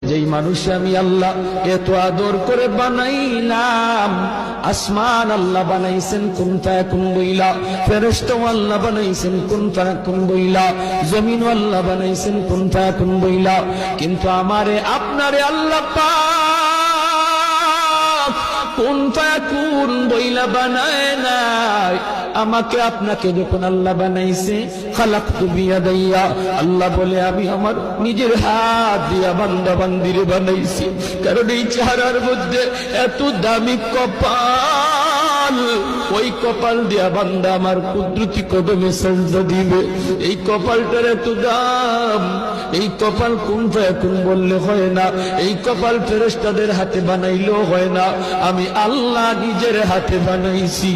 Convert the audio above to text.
যেই মানুষ আমি আল্লাহ এত আদর করে বানাইলাম, আসমান আল্লাহ বানাইছেন কুন ফায়াকুন বইলা, ফেরেশতা আল্লাহ বানাইছেন কুন ফায়াকুন বইলা, জমিন আল্লাহ বানাইছেন কুন ফায়াকুন বইলা, কিন্তু আমারে আপনারে আল্লাহ পাক কুন ফায়াকুন বইলা বানায় নাই। আমাকে আপনাকে যখন আল্লাহ বানাইছে, খালাকতু বিয়াদাইয়া, আল্লাহ বলে আমি আমার নিজের হাত দিয়া বান্দা বান্দিরে বানাইছি। কারণ এই চেহারার মধ্যে এত দামি কপাল, ওই কপাল দিয়া বান্দা আমার কুদরতি কদমে সেজদা দিবে। এই কপালটার এত দাম, এই কপাল কুন ফায়াকুন বললে হয় না, এই কপাল ফেরেশতাদের হাতে বানাইলেও হয় না, আমি আল্লাহ নিজের হাতে বানাইছি।